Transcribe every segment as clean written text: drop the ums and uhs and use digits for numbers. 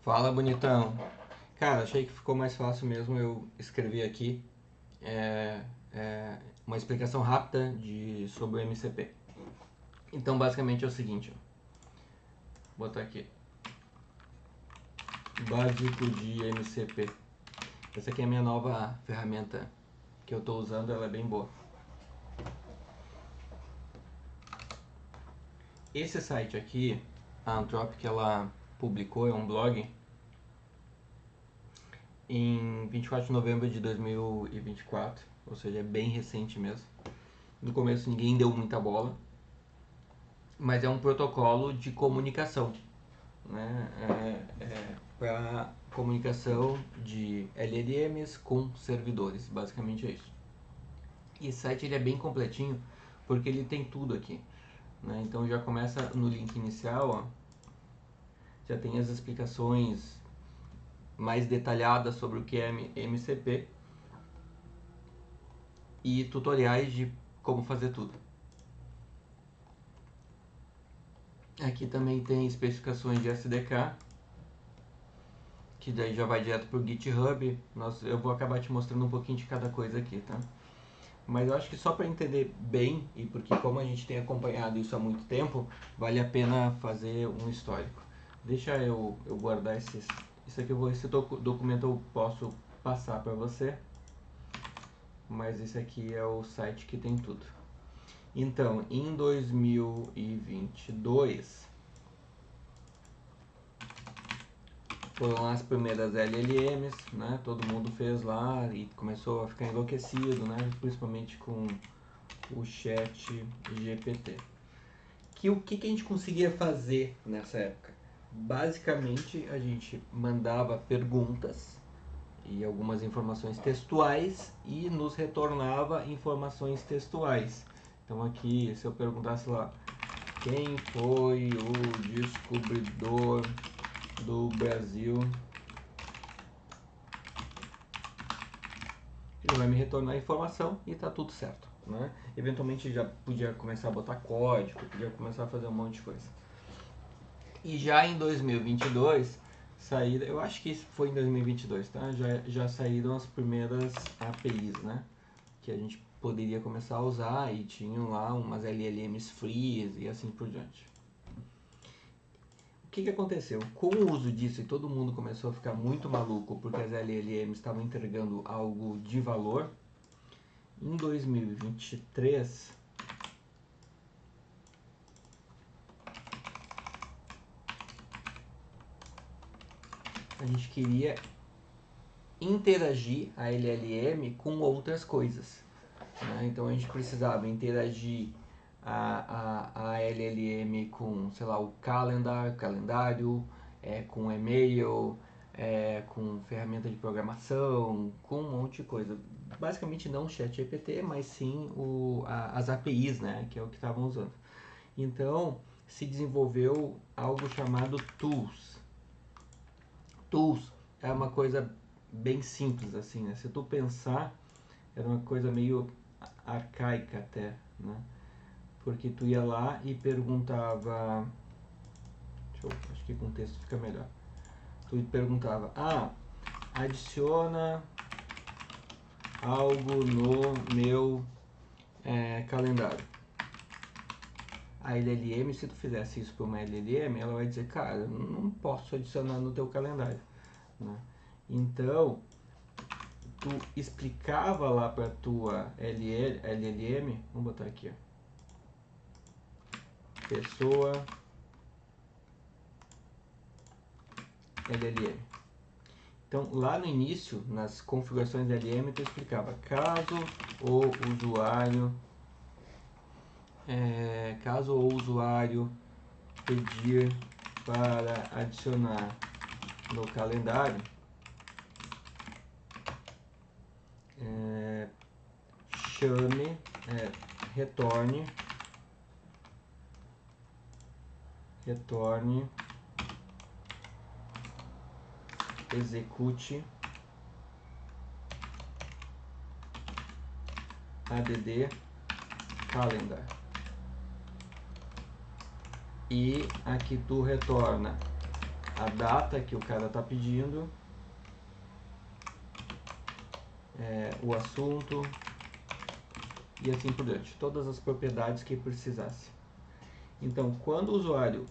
Fala, bonitão. Cara, achei que ficou mais fácil mesmo eu escrever aqui é, uma explicação rápida sobre o MCP. Então, basicamente é o seguinte, ó. Vou botar aqui. Básico de MCP. Essa aqui é a minha nova ferramenta que eu estou usando, ela é bem boa. Esse site aqui, a Anthropic, ela publicou, é um blog, em 24 de novembro de 2024, ou seja, é bem recente mesmo. No começo ninguém deu muita bola, mas é um protocolo de comunicação, né? Para comunicação de LLMs com servidores, basicamente é isso. E esse site ele é bem completinho porque ele tem tudo aqui, né? Então já começa no link inicial, ó, já tem as explicações mais detalhadas sobre o que é MCP e tutoriais de como fazer tudo. Aqui também tem especificações de SDK, que daí já vai direto pro GitHub. Eu vou acabar te mostrando um pouquinho de cada coisa aqui, tá? Mas eu acho que só para entender bem, e porque como a gente tem acompanhado isso há muito tempo, vale a pena fazer um histórico. Deixa eu guardar isso aqui, esse documento eu posso passar para você, mas esse aqui é o site que tem tudo. Então, em 2022, foram as primeiras LLMs, né? Todo mundo fez lá e começou a ficar enlouquecido, né? Principalmente com o chat GPT. O que a gente conseguia fazer nessa época? Basicamente, a gente mandava perguntas e algumas informações textuais e nos retornava informações textuais. Então aqui, se eu perguntasse lá, quem foi o descobridor do Brasil? Ele vai me retornar a informação e está tudo certo, né? Eventualmente já podia começar a botar código, podia começar a fazer um monte de coisa. E já em 2022, eu acho que isso foi em 2022, tá? Já saíram as primeiras APIs, né? Que a gente poderia começar a usar e tinham lá umas LLMs free e assim por diante. O que aconteceu? Com o uso disso e todo mundo começou a ficar muito maluco porque as LLMs estavam entregando algo de valor, em 2023 a gente queria interagir a LLM com outras coisas, né? Então a gente precisava interagir a LLM com, sei lá, o calendário, com e-mail, com ferramenta de programação, com um monte de coisa. Basicamente não o ChatGPT, mas sim as APIs, né, que é o que estavam usando. Então se desenvolveu algo chamado Tools. Tools é uma coisa bem simples assim, né? Se tu pensar, era uma coisa meio arcaica até, né? Porque tu ia lá e perguntava, acho que com texto fica melhor. Tu perguntava, adiciona algo no meu calendário. A LLM, se tu fizesse isso para uma LLM, ela vai dizer, cara, eu não posso adicionar no teu calendário, né? Então, tu explicava lá para tua LLM, vamos botar aqui, ó, pessoa LLM. Então, lá no início, nas configurações da LLM, tu explicava, caso o usuário pedir para adicionar no calendário, chame, retorne execute add calendar. E aqui tu retorna a data que o cara está pedindo, o assunto e assim por diante, todas as propriedades que precisasse. Então, quando o usuário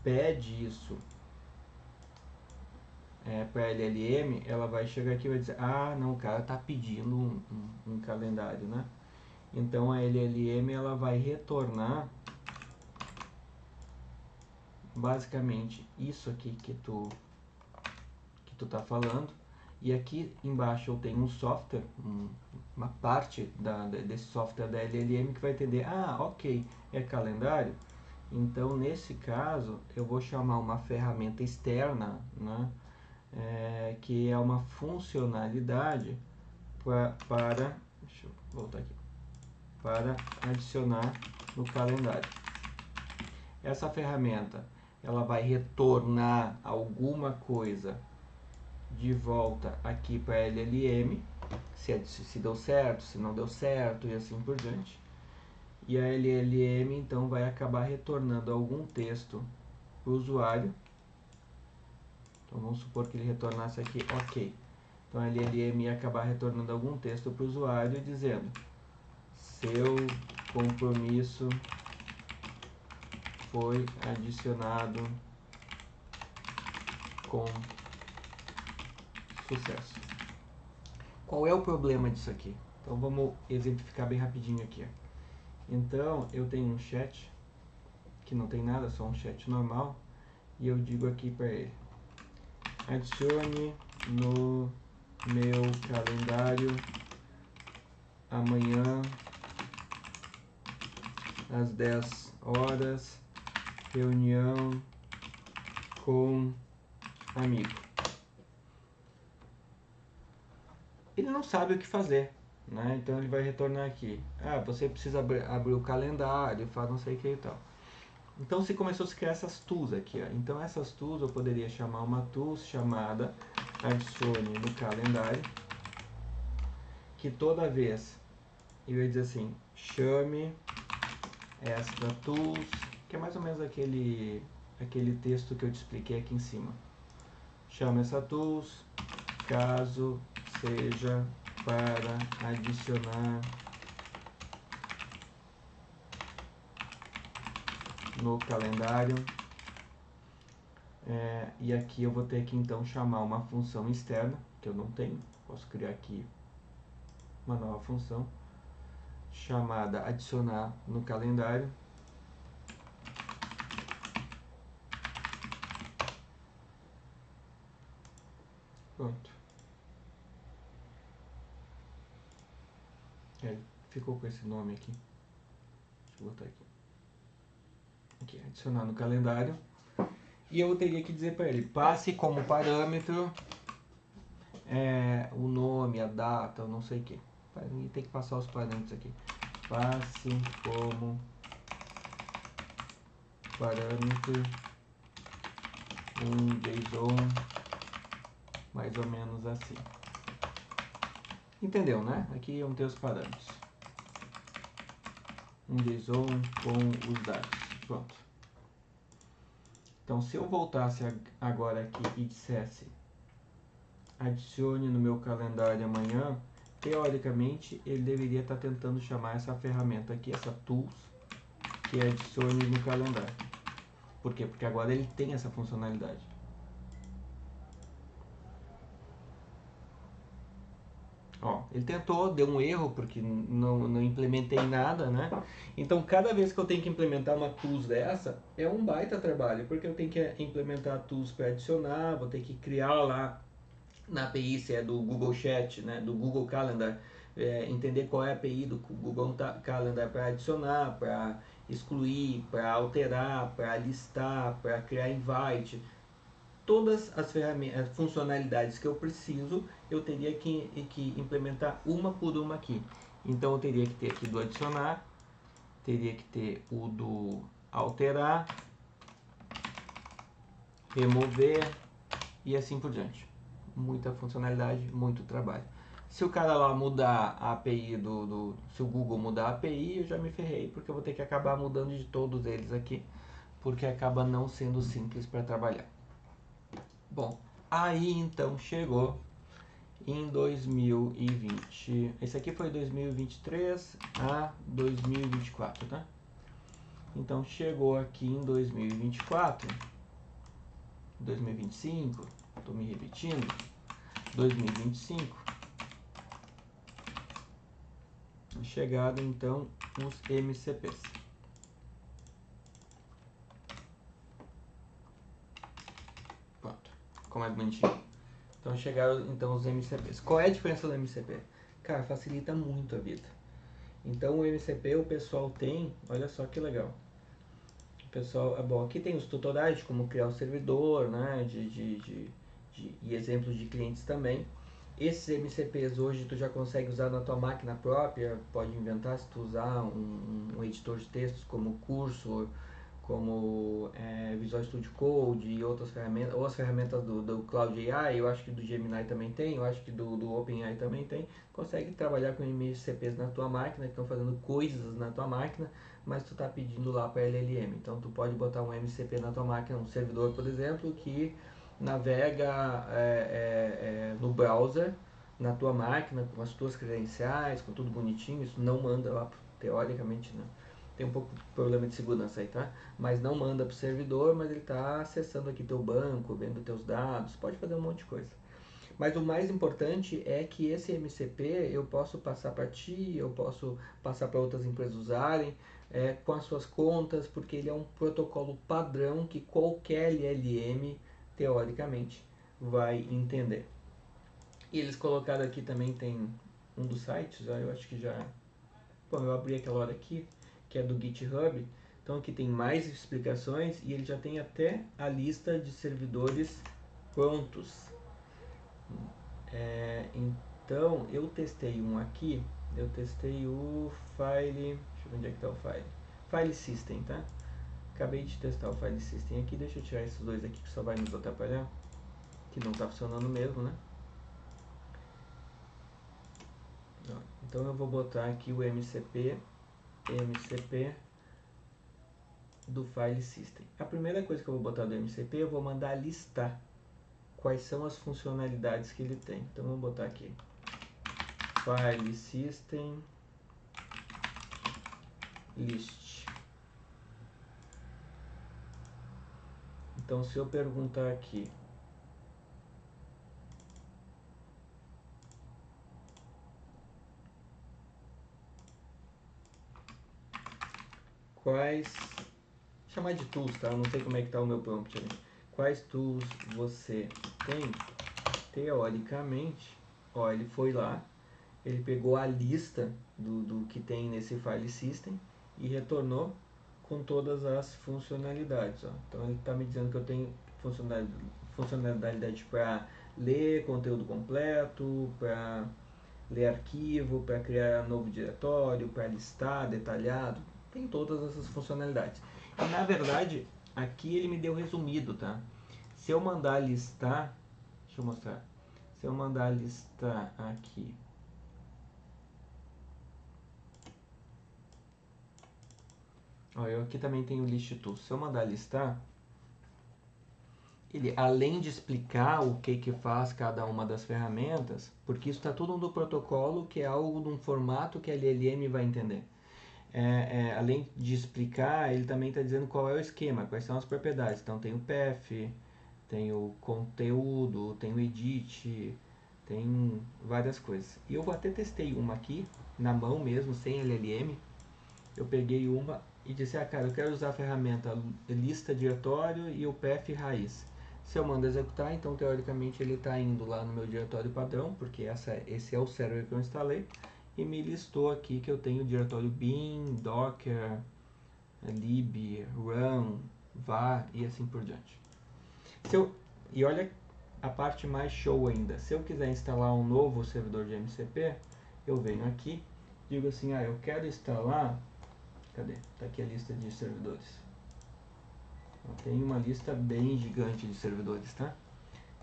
pede isso para a LLM, ela vai chegar aqui e vai dizer, ah, não, o cara está pedindo um calendário, né? Então a LLM ela vai retornar basicamente isso aqui que tu tá falando, e aqui embaixo eu tenho um software, uma parte desse software da LLM que vai entender, ah, ok, é calendário, então nesse caso eu vou chamar uma ferramenta externa, né, que é uma funcionalidade para, deixa eu voltar aqui, para adicionar no calendário. Essa ferramenta ela vai retornar alguma coisa de volta aqui para a LLM, se deu certo, se não deu certo e assim por diante. E a LLM então vai acabar retornando algum texto para o usuário. Então vamos supor que ele retornasse aqui ok. Então a LLM ia acabar retornando algum texto para o usuário dizendo: seu compromisso foi adicionado com sucesso. Qual é o problema disso aqui? Então vamos exemplificar bem rapidinho aqui. Então eu tenho um chat que não tem nada, só um chat normal, e eu digo aqui para ele: adicione no meu calendário amanhã às 10 horas, reunião com amigo. Ele não sabe o que fazer, né? Então ele vai retornar aqui: ah, você precisa abrir o calendário, faz não sei o que e tal. Então se começou a se criar essas tools aqui, ó. Então essas tools eu poderia chamar uma tool chamada adicione no calendário, que toda vez eu ia dizer assim: chame esta tools, que é mais ou menos aquele texto que eu te expliquei aqui em cima. Chama essa tools caso seja para adicionar no calendário. E aqui eu vou ter que então chamar uma função externa, que eu não tenho. Posso criar aqui uma nova função chamada adicionar no calendário. Pronto. Ficou com esse nome aqui. Deixa eu botar aqui. Aqui, adicionar no calendário. E eu teria que dizer para ele: passe como parâmetro o nome, a data, eu não sei o que. Tem que passar os parâmetros aqui. Passe como parâmetro um JSON mais ou menos assim. Entendeu, né? Aqui vão ter os parâmetros. Um JSON com os dados. Pronto. Então, se eu voltasse agora aqui e dissesse adicione no meu calendário amanhã, teoricamente ele deveria estar tentando chamar essa ferramenta aqui, essa tools, que é adicione no calendário. Por quê? Porque agora ele tem essa funcionalidade. Ó, ele tentou, deu um erro porque não implementei nada, né? Então cada vez que eu tenho que implementar uma tools dessa, é um baita trabalho, porque eu tenho que implementar tools para adicionar, vou ter que criar lá na API, se é do Google Chat, né, do Google Calendar, entender qual é a API do Google Calendar para adicionar, para excluir, para alterar, para listar, para criar invite. Todas as ferramentas, funcionalidades que eu preciso, eu teria que implementar uma por uma aqui. Então eu teria que ter aqui do adicionar, teria que ter o do alterar, remover e assim por diante. Muita funcionalidade, muito trabalho. Se o cara lá mudar a API se o Google mudar a API, eu já me ferrei, porque eu vou ter que acabar mudando de todos eles aqui, porque acaba não sendo simples para trabalhar. Bom, aí então chegou em 2020. Esse aqui foi 2023 a 2024, tá? Então chegou aqui em 2024, 2025, estou me repetindo, 2025. Chegado então os MCPs. Pronto, ficou mais bonitinho. Então chegaram então os MCPs. Qual é a diferença do MCP? Cara, facilita muito a vida. Então o MCP o pessoal tem, olha só que legal. O pessoal, bom, aqui tem os tutoriais de como criar o servidor, né? E exemplos de clientes também. Esses MCPs hoje tu já consegue usar na tua máquina própria, pode inventar se tu usar um editor de textos como Cursor, como Visual Studio Code e outras ferramentas, ou as ferramentas do Cloud AI, eu acho que do Gemini também tem, eu acho que do OpenAI também tem, consegue trabalhar com MCPs na tua máquina, que estão fazendo coisas na tua máquina, mas tu está pedindo lá para LLM, então tu pode botar um MCP na tua máquina, um servidor, por exemplo, que navega no browser, na tua máquina, com as tuas credenciais, com tudo bonitinho, isso não manda lá, teoricamente, né? Tem um pouco de problema de segurança aí, tá? Mas não manda pro servidor, mas ele está acessando aqui teu banco, vendo teus dados, pode fazer um monte de coisa. Mas o mais importante é que esse MCP eu posso passar para ti, eu posso passar para outras empresas usarem, com as suas contas, porque ele é um protocolo padrão que qualquer LLM, teoricamente, vai entender. E eles colocaram aqui também, tem um dos sites, eu acho que já... Bom, eu abri aquela hora aqui, que é do GitHub, então aqui tem mais explicações e ele já tem até a lista de servidores prontos. Então eu testei um aqui, eu testei o File, deixa eu ver onde é que está o File, File System, tá? Acabei de testar o File System aqui, deixa eu tirar esses dois aqui que só vai nos atrapalhar, que não está funcionando mesmo, né? Então eu vou botar aqui o MCP do File System. A primeira coisa que eu vou botar do MCP, eu vou mandar listar quais são as funcionalidades que ele tem. Então vamos botar aqui File System List. Então se eu perguntar aqui quais, chamar de tools, tá? Eu não sei como é que tá o meu prompt ali. Quais tools você tem? Teoricamente, ó, ele foi lá, ele pegou a lista do que tem nesse file system e retornou com todas as funcionalidades. Ó. Então ele está me dizendo que eu tenho funcionalidade para ler conteúdo completo, para ler arquivo, para criar novo diretório, para listar detalhado, tem todas essas funcionalidades. E na verdade, aqui ele me deu resumido, tá? Se eu mandar listar, deixa eu mostrar. Se eu mandar listar aqui, ó, eu aqui também tenho list tools. Se eu mandar listar, ele, além de explicar o que faz cada uma das ferramentas, porque isso está tudo no protocolo, que é algo num formato que a LLM vai entender. Além de explicar, ele também está dizendo qual é o esquema, quais são as propriedades. Então tem o path, tem o conteúdo, tem o edit, tem várias coisas. E eu até testei uma aqui, na mão mesmo, sem LLM. Eu peguei uma e disse, cara, eu quero usar a ferramenta lista diretório e o path raiz. Se eu mando executar, então teoricamente ele está indo lá no meu diretório padrão, porque esse é o server que eu instalei, e me listou aqui que eu tenho o diretório bin, docker, lib, run, var e assim por diante. E olha a parte mais show ainda, se eu quiser instalar um novo servidor de MCP, eu venho aqui, digo assim, eu quero instalar, cadê? Está aqui a lista de servidores. Tem uma lista bem gigante de servidores, tá?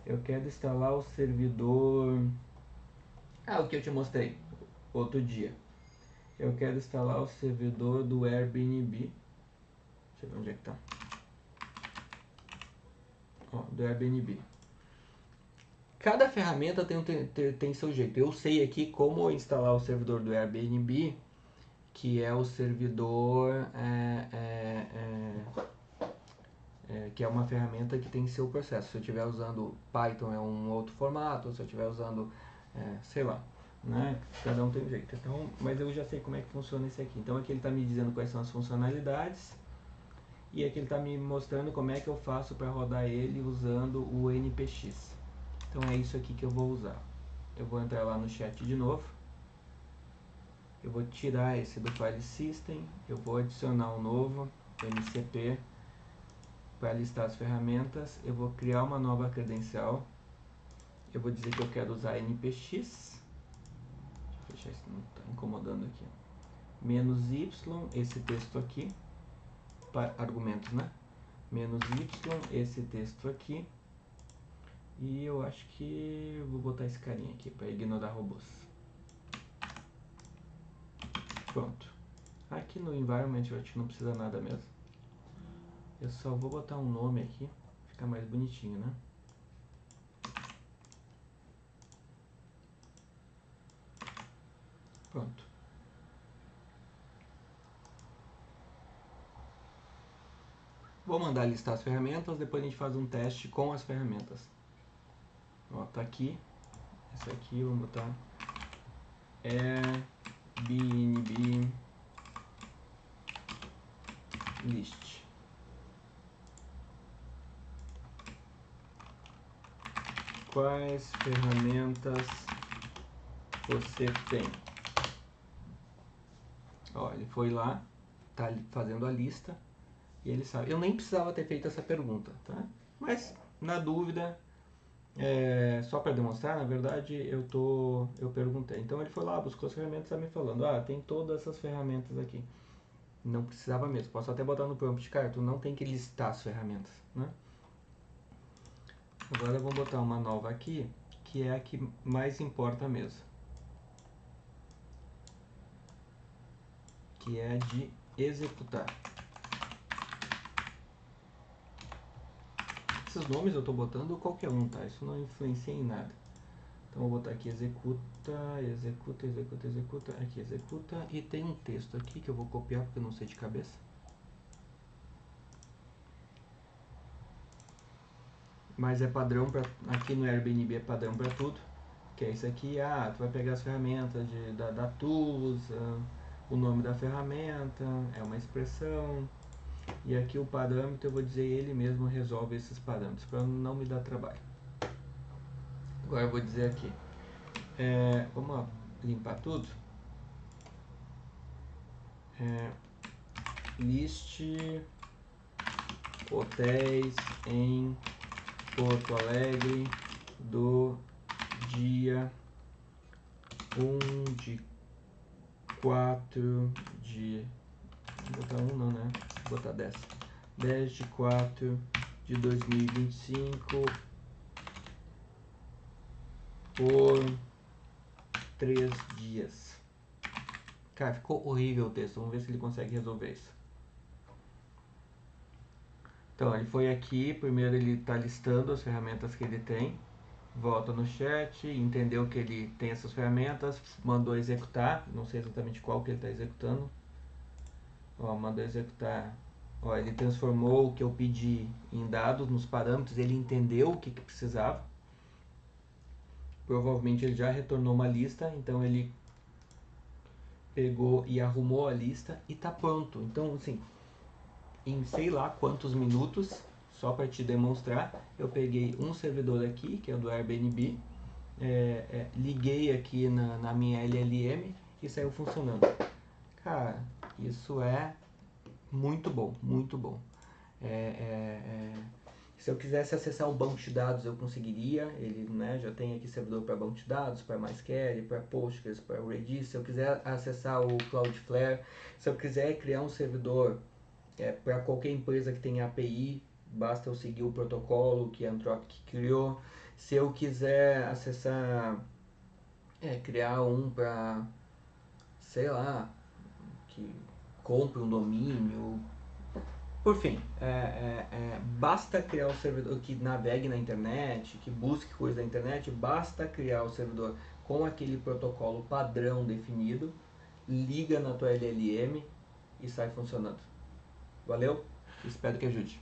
Eu quero instalar o servidor... o que eu te mostrei outro dia. Eu quero instalar o servidor do Airbnb. Deixa eu ver onde é que tá. Ó, do Airbnb. Cada ferramenta tem seu jeito. Eu sei aqui como instalar o servidor do Airbnb, que é o servidor que é uma ferramenta que tem seu processo. Se eu estiver usando Python é um outro formato, se eu estiver usando, sei lá, né? Cada um tem um jeito. Então, mas eu já sei como é que funciona esse aqui. Então aqui ele está me dizendo quais são as funcionalidades e aqui ele está me mostrando como é que eu faço para rodar ele usando o NPX. Então é isso aqui que eu vou usar. Eu vou entrar lá no chat de novo. Eu vou tirar esse do File System. Eu vou adicionar um novo MCP para listar as ferramentas. Eu vou criar uma nova credencial. Eu vou dizer que eu quero usar NPX. Deixa eu fechar isso, não está incomodando aqui. Menos Y, esse texto aqui. Para argumentos, né? Menos Y, esse texto aqui. E eu acho que vou botar esse carinha aqui para ignorar robôs. Pronto. Aqui no environment eu acho que não precisa nada mesmo. Eu só vou botar um nome aqui, fica mais bonitinho, né? Pronto. Vou mandar listar as ferramentas, depois a gente faz um teste com as ferramentas. Ó, tá aqui. Essa aqui, vamos botar Airbnb list. Quais ferramentas você tem? Ó, ele foi lá, tá fazendo a lista e ele sabe. Eu nem precisava ter feito essa pergunta, tá? Mas na dúvida, só para demonstrar, na verdade, eu perguntei. Então ele foi lá, buscou as ferramentas, tá me falando, tem todas essas ferramentas aqui. Não precisava mesmo. Posso até botar no prompt, cara, tu não tem que listar as ferramentas, né? Agora eu vou botar uma nova aqui, que é a que mais importa mesmo. Que é de executar. Esses nomes eu estou botando qualquer um, tá? Isso não influencia em nada. Então vou botar aqui executa, executa, executa, executa, aqui executa, e tem um texto aqui que eu vou copiar porque eu não sei de cabeça. Mas é padrão para aqui no Airbnb, é padrão para tudo, que é isso aqui. Tu vai pegar as ferramentas da Tools, o nome da ferramenta, é uma expressão, e aqui o parâmetro eu vou dizer ele mesmo resolve esses parâmetros para não me dar trabalho. Agora eu vou dizer aqui, vamos limpar tudo. Liste hotéis em Porto Alegre do dia 1 de 4 de... Vou botar 1 não, né? Vou botar 10. 10 de 4 de 2025 por 3 dias. Cara, ficou horrível o texto. Vamos ver se ele consegue resolver isso. Então, ele foi aqui. Primeiro ele está listando as ferramentas que ele tem. Volta no chat, entendeu que ele tem essas ferramentas, mandou executar, não sei exatamente qual que ele está executando. Ó, mandou executar. Ó, ele transformou o que eu pedi em dados, nos parâmetros, ele entendeu o que precisava. Provavelmente ele já retornou uma lista, então ele pegou e arrumou a lista e tá pronto. Então, assim, em sei lá quantos minutos, só para te demonstrar, eu peguei um servidor aqui, que é o do Airbnb, liguei aqui na minha LLM e saiu funcionando. Cara, isso é muito bom, muito bom. Se eu quisesse acessar um banco de dados, eu conseguiria. Ele, né, já tem aqui servidor para banco de dados, para MySQL, para Postgres, para Redis. Se eu quiser acessar o Cloudflare, se eu quiser criar um servidor para qualquer empresa que tenha API, basta eu seguir o protocolo que a Anthropic criou. Se eu quiser acessar, criar um para, sei lá, que compre um domínio, Por fim, basta criar o servidor que navegue na internet, que busque coisa na internet, basta criar o servidor com aquele protocolo padrão definido, liga na tua LLM e sai funcionando. Valeu? Espero que ajude.